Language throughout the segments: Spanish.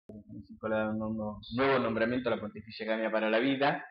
Con un nuevo nombramiento a la Pontificia Academia para la Vida.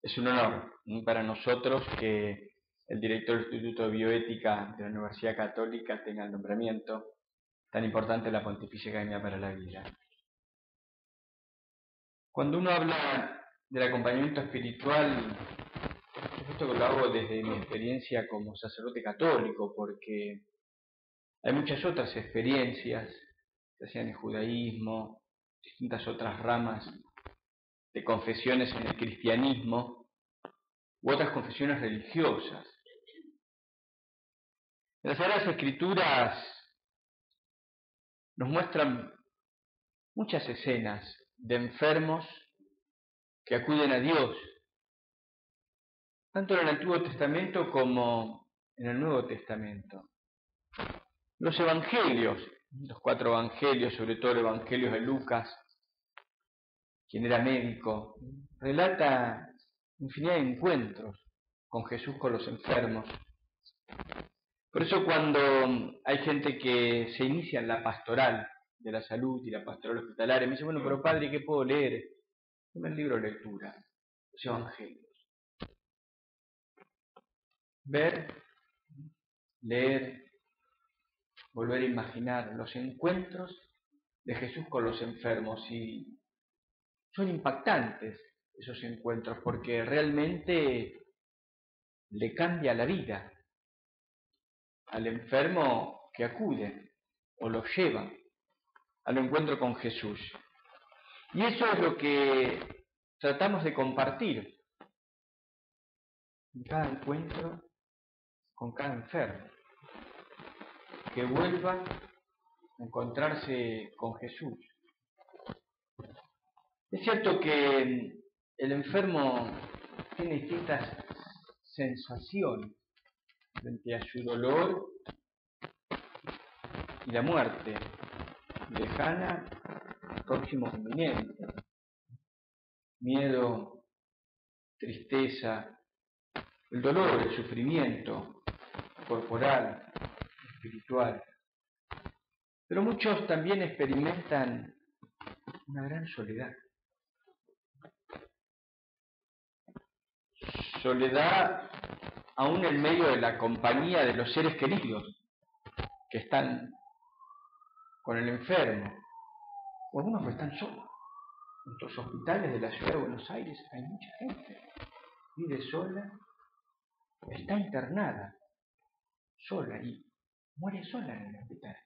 Es un honor para nosotros que el director del Instituto de Bioética de la Universidad Católica tenga el nombramiento tan importante de la Pontificia Academia para la Vida. Cuando uno habla del acompañamiento espiritual, esto lo hago desde mi experiencia como sacerdote católico, porque hay muchas otras experiencias, ya sea en el judaísmo, distintas otras ramas de confesiones en el cristianismo, u otras confesiones religiosas. Las Sagradas Escrituras nos muestran muchas escenas de enfermos que acuden a Dios, tanto en el Antiguo Testamento como en el Nuevo Testamento. Los evangelios, los 4 evangelios, sobre todo el evangelio de Lucas, quien era médico, relata infinidad de encuentros con Jesús con los enfermos. Por eso cuando hay gente que se inicia en la pastoral de la salud y la pastoral hospitalaria, me dice, bueno, pero padre, ¿qué puedo leer? Dame el libro de lectura, los evangelios. Ver, leer, volver a imaginar los encuentros de Jesús con los enfermos, y son impactantes esos encuentros porque realmente le cambia la vida al enfermo que acude o lo lleva al encuentro con Jesús. Y eso es lo que tratamos de compartir en cada encuentro con cada enfermo, que vuelva a encontrarse con Jesús. Es cierto que el enfermo tiene distintas sensaciones frente a su dolor y la muerte, lejana, próximo, inminente. Miedo, tristeza, el dolor, el sufrimiento corporal, espiritual. Pero muchos también experimentan una gran soledad. Soledad aún en medio de la compañía de los seres queridos que están con el enfermo, o algunos que están solos. En los hospitales de la ciudad de Buenos Aires hay mucha gente, vive sola, está internada, sola, y muere sola en el hospital.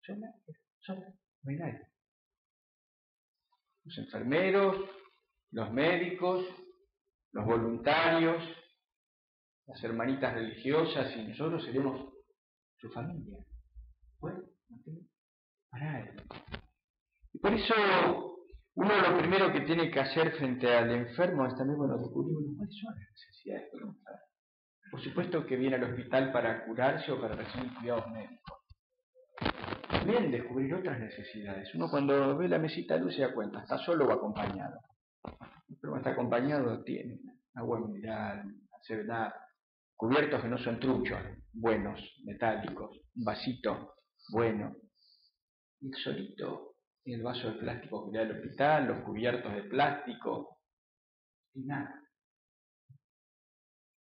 Sola, no hay nadie. Los enfermeros, los médicos, los voluntarios, las hermanitas religiosas y nosotros seremos su familia. Bueno, no tiene para nadie. Y por eso uno de lo primero que tiene que hacer frente al enfermo es también, bueno, descubrir cuáles son las necesidades del enfermo. Por supuesto que viene al hospital para curarse o para recibir cuidados médicos. También descubrir otras necesidades. Uno cuando ve la mesita de luz se da cuenta, está solo o acompañado. Pero cuando está acompañado tiene agua mineral, cerveza, cubiertos que no son truchos, buenos, metálicos, un vasito bueno. Y el solito, y el vaso de plástico que le da el hospital, los cubiertos de plástico, y nada.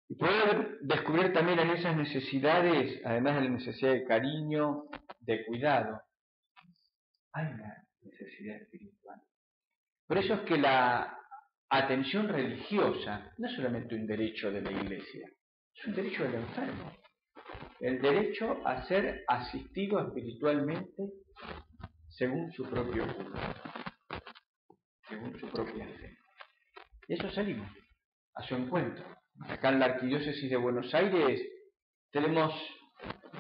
Y poder descubrir también en esas necesidades, además de la necesidad de cariño, de cuidado, hay una necesidad espiritual. Por eso es que la atención religiosa no es solamente un derecho de la Iglesia, es un derecho del enfermo. El derecho a ser asistido espiritualmente según su propio culto, según su propia fe. Y eso salimos a su encuentro. Acá en la Arquidiócesis de Buenos Aires tenemos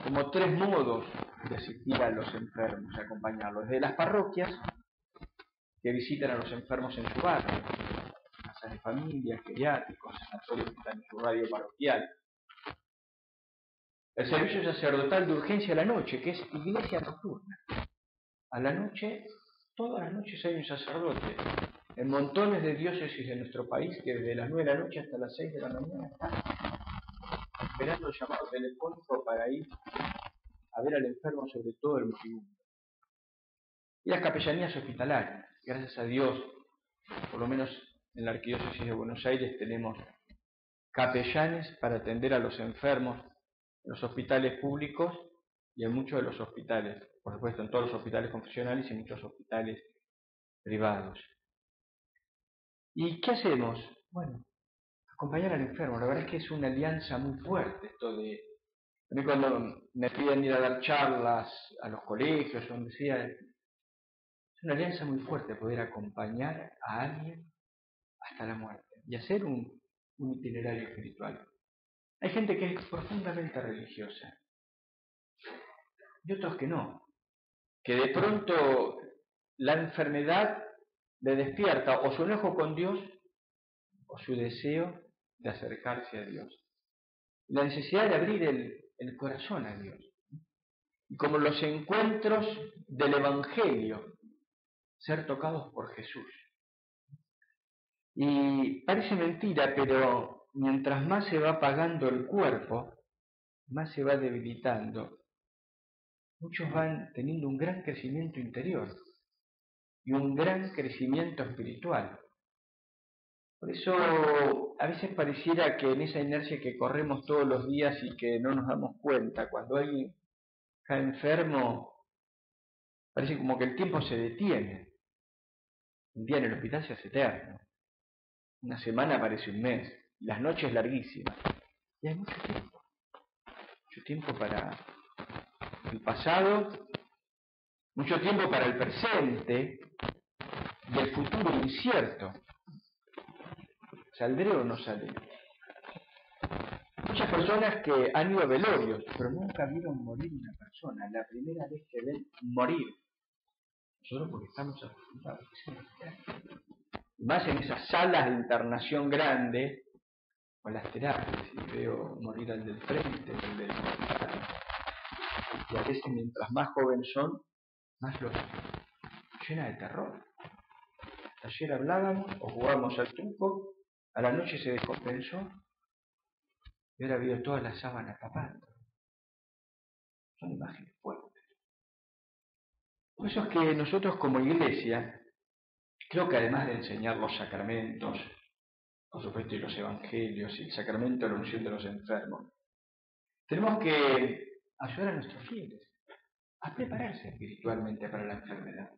como 3 modos de asistir a los enfermos, de acompañarlos. Desde las parroquias, que visitan a los enfermos en su barrio, casas de familia, geriátricos, sanatorios que están en su radio parroquial. El servicio sacerdotal de urgencia a la noche, que es iglesia nocturna. A la noche, todas las noches hay un sacerdote. En montones de diócesis de nuestro país que desde las 9 de la noche hasta las 6 de la mañana están esperando el llamado telefónico para ir a ver al enfermo sobre todo el moribundo. Y las capellanías hospitalarias. Gracias a Dios, por lo menos en la Arquidiócesis de Buenos Aires tenemos capellanes para atender a los enfermos en los hospitales públicos y en muchos de los hospitales, por supuesto en todos los hospitales confesionales y en muchos hospitales privados. ¿Y qué hacemos? Bueno, acompañar al enfermo. La verdad es que es una alianza muy fuerte esto de... A mí cuando me piden ir a dar charlas a los colegios, donde sea, es una alianza muy fuerte poder acompañar a alguien hasta la muerte y hacer un itinerario espiritual. Hay gente que es profundamente religiosa y otros que no, que de pronto la enfermedad le despierta o su enojo con Dios o su deseo de acercarse a Dios. La necesidad de abrir el corazón a Dios. Y como los encuentros del Evangelio, ser tocados por Jesús. Y parece mentira, pero mientras más se va apagando el cuerpo, más se va debilitando. Muchos van teniendo un gran crecimiento interior y un gran crecimiento espiritual. Por eso a veces pareciera que en esa inercia que corremos todos los días y que no nos damos cuenta, cuando alguien está enfermo, parece como que el tiempo se detiene. Un día en el hospital se hace eterno. Una semana parece un mes. Las noches larguísimas. Y hay mucho tiempo. Mucho tiempo para el pasado, mucho tiempo para el presente y el futuro incierto. ¿Saldré o no saldré? Muchas personas que han ido a velorios, pero nunca vieron morir una persona. La primera vez que ven morir. Nosotros porque estamos acostumbrados. Más en esas salas de internación grande, o las terapias, y veo morir al del frente, al del costado. Y a veces mientras más jóvenes son, más los llena de terror. Ayer hablábamos o jugábamos al truco, a la noche se descompensó y ahora veo todas las sábanas tapando. Son imágenes fuertes. Por eso es que nosotros como iglesia, creo que además de enseñar los sacramentos, por supuesto, y los evangelios, y el sacramento de la unción de los enfermos, tenemos que ayudar a nuestros fieles a prepararse espiritualmente para la enfermedad.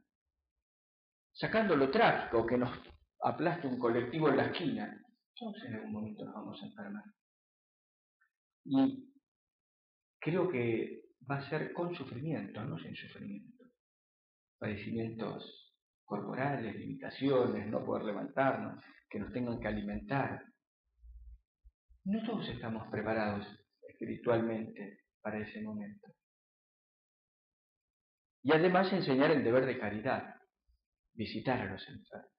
Sacando lo trágico, que nos aplaste un colectivo en la esquina, todos en algún momento nos vamos a enfermar. Y creo que va a ser con sufrimiento, no sin sufrimiento. Padecimientos corporales, limitaciones, no poder levantarnos, que nos tengan que alimentar. No todos estamos preparados espiritualmente para ese momento. Y además enseñar el deber de caridad, visitar a los enfermos,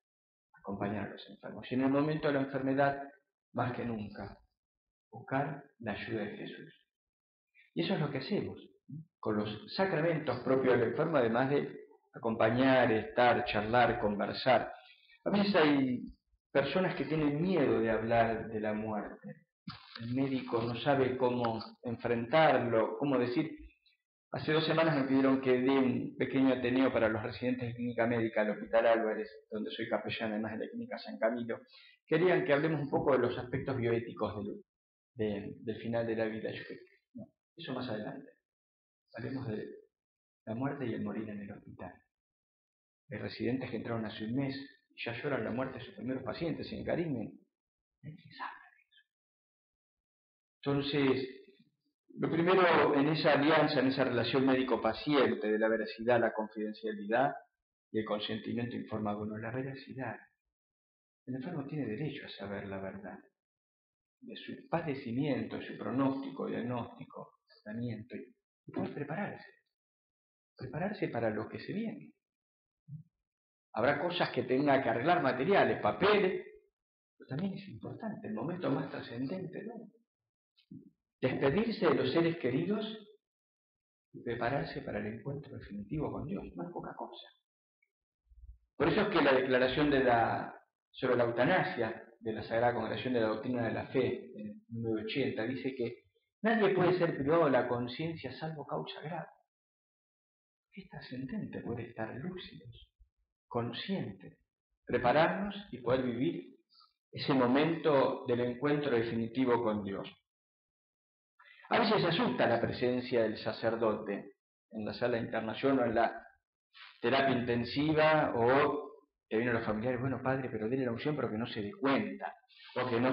acompañar a los enfermos. Y en el momento de la enfermedad, más que nunca, buscar la ayuda de Jesús. Y eso es lo que hacemos, con los sacramentos propios del enfermo, además de acompañar, estar, charlar, conversar. A veces hay personas que tienen miedo de hablar de la muerte. El médico no sabe cómo enfrentarlo, cómo decir. Hace 2 semanas me pidieron que dé un pequeño ateneo para los residentes de clínica médica al Hospital Álvarez, donde soy capellán además de la clínica San Camilo. Querían que hablemos un poco de los aspectos bioéticos del final de la vida. Yo dije, no, eso más adelante. Hablemos de la muerte y el morir en el hospital. Hay residentes que entraron hace un mes y ya lloran la muerte de sus primeros pacientes, se encariñan. Nadie sabe de eso. Entonces, lo primero en esa alianza, en esa relación médico-paciente de la veracidad, la confidencialidad y el consentimiento informado. Bueno, la veracidad. El enfermo tiene derecho a saber la verdad de su padecimiento, de su pronóstico, diagnóstico, tratamiento y poder prepararse para lo que se viene. Habrá cosas que tenga que arreglar, materiales, papeles, pero también es importante, el momento más trascendente, ¿no? Despedirse de los seres queridos y prepararse para el encuentro definitivo con Dios, no es poca cosa. Por eso es que la declaración sobre la eutanasia de la Sagrada Congregación de la Doctrina de la Fe, en 1980, dice que nadie puede ser privado de la conciencia salvo causa grave. es trascendente poder estar lúcidos, conscientes, prepararnos y poder vivir ese momento del encuentro definitivo con Dios. A veces asusta la presencia del sacerdote en la sala de internación o en la terapia intensiva, o te vienen los familiares, bueno, padre, pero dele la unción, pero que no se dé cuenta, o que no...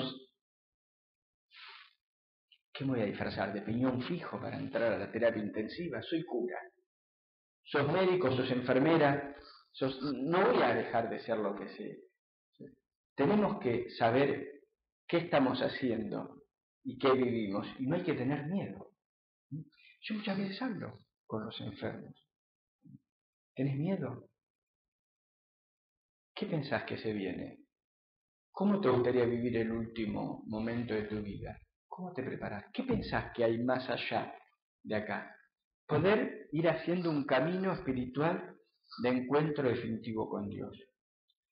¿Qué me voy a disfrazar? ¿De piñón fijo para entrar a la terapia intensiva? Soy cura. Sos médico, sos enfermera, no voy a dejar de ser lo que sé. Tenemos que saber qué estamos haciendo y qué vivimos, y no hay que tener miedo. Yo muchas veces hablo con los enfermos. ¿Tenés miedo? ¿Qué pensás que se viene? ¿Cómo te gustaría vivir el último momento de tu vida? ¿Cómo te preparás? ¿Qué pensás que hay más allá de acá? Poder ir haciendo un camino espiritual de encuentro definitivo con Dios.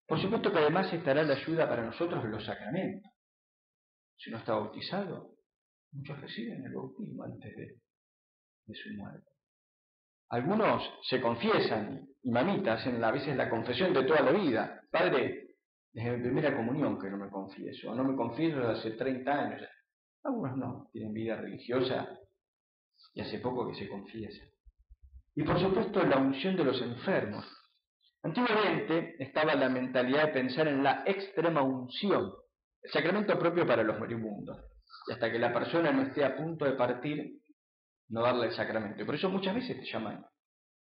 Por supuesto que además estará la ayuda para nosotros en los sacramentos. Si uno está bautizado, muchos reciben el bautismo antes de su muerte. Algunos se confiesan, y mamitas, hacen a veces la confesión de toda la vida. Padre, desde mi primera comunión que no me confieso, o no me confieso desde hace 30 años. Algunos no, tienen vida religiosa y hace poco que se confiesan. Y por supuesto la unción de los enfermos. Antiguamente estaba la mentalidad de pensar en la extrema unción, el sacramento propio para los moribundos, y hasta que la persona no esté a punto de partir, no darle el sacramento. Y por eso muchas veces te llaman,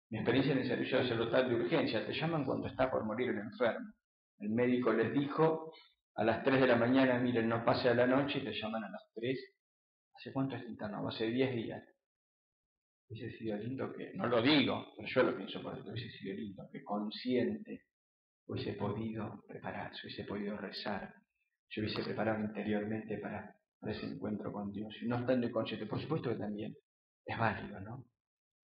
mi experiencia en el servicio sacerdotal de urgencia, te llaman cuando está por morir el enfermo. El médico les dijo a las 3 de la mañana, miren, no pase a la noche, y te llaman a las 3. ¿Hace cuánto está internado? Hace 10 días. Hubiese sido lindo que, no lo digo, pero yo lo pienso por esto, hubiese sido lindo que consciente hubiese podido prepararse, hubiese podido rezar, yo hubiese preparado interiormente para ese encuentro con Dios, y no estando inconsciente. Por supuesto que también es válido, ¿no?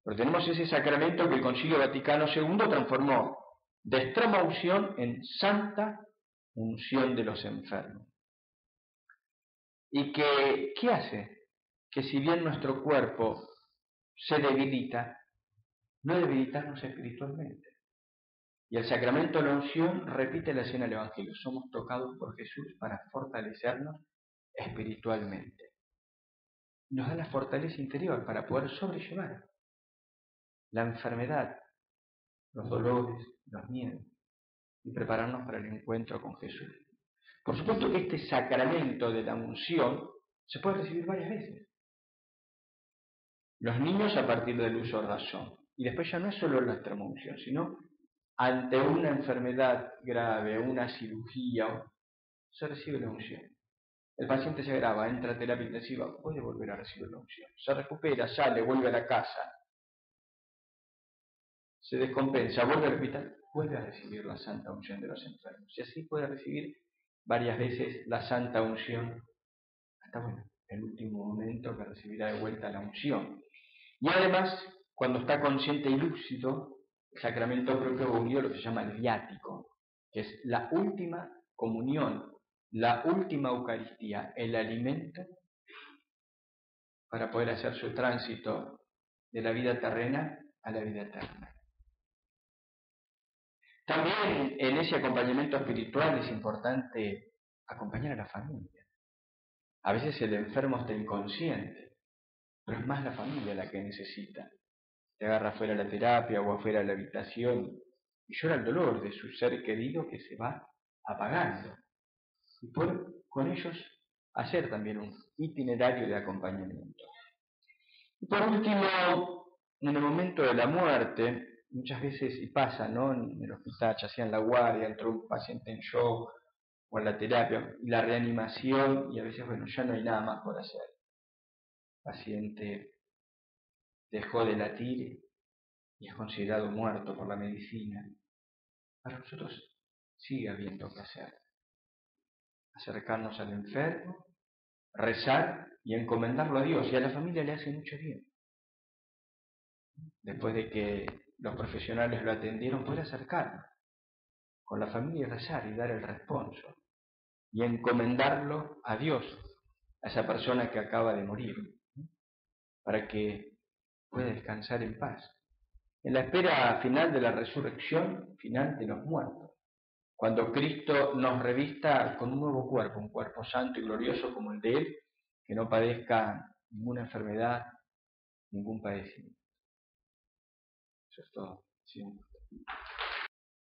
Pero tenemos ese sacramento que el Concilio Vaticano II transformó de extrema unción en santa unción de los enfermos. Y que, ¿qué hace? Que si bien nuestro cuerpo se debilita, no debilitarnos espiritualmente. Y el sacramento de la unción repite la escena del Evangelio. Somos tocados por Jesús para fortalecernos espiritualmente. Nos da la fortaleza interior para poder sobrellevar la enfermedad, los dolores, los miedos, y prepararnos para el encuentro con Jesús. Por supuesto que este sacramento de la unción se puede recibir varias veces. Los niños a partir del uso de razón. Y después ya no es solo la extrema-unción, sino ante una enfermedad grave, una cirugía, se recibe la unción. El paciente se agrava, entra a terapia intensiva, puede volver a recibir la unción. Se recupera, sale, vuelve a la casa, se descompensa, vuelve al hospital, vuelve a recibir la santa unción de los enfermos. Y así puede recibir varias veces la santa unción, hasta el último momento que recibirá de vuelta la unción. Y además, cuando está consciente y lúcido, el sacramento propio unido lo que se llama el viático, que es la última comunión, la última Eucaristía, el alimento para poder hacer su tránsito de la vida terrena a la vida eterna. También en ese acompañamiento espiritual es importante acompañar a la familia. A veces el enfermo está inconsciente, pero es más la familia la que necesita. Te agarra afuera la terapia o afuera la habitación y llora el dolor de su ser querido que se va apagando. Y con ellos hacer también un itinerario de acompañamiento. Y por último, en el momento de la muerte, muchas veces, y pasa, ¿no? En el hospital, ya sea en la guardia, entró un paciente en shock, o en la terapia, y la reanimación, y a veces, ya no hay nada más por hacer. El paciente dejó de latir y es considerado muerto por la medicina. Para nosotros sigue habiendo que hacer. Acercarnos al enfermo, rezar y encomendarlo a Dios, y a la familia le hace mucho bien. Después de que los profesionales lo atendieron, poder acercarnos con la familia y rezar y dar el responso y encomendarlo a Dios, a esa persona que acaba de morir, para que pueda descansar en paz. en la espera final de la resurrección final de los muertos, cuando Cristo nos revista con un nuevo cuerpo, un cuerpo santo y glorioso como el de Él, que no padezca ninguna enfermedad, ningún padecimiento. Eso es todo. Sí.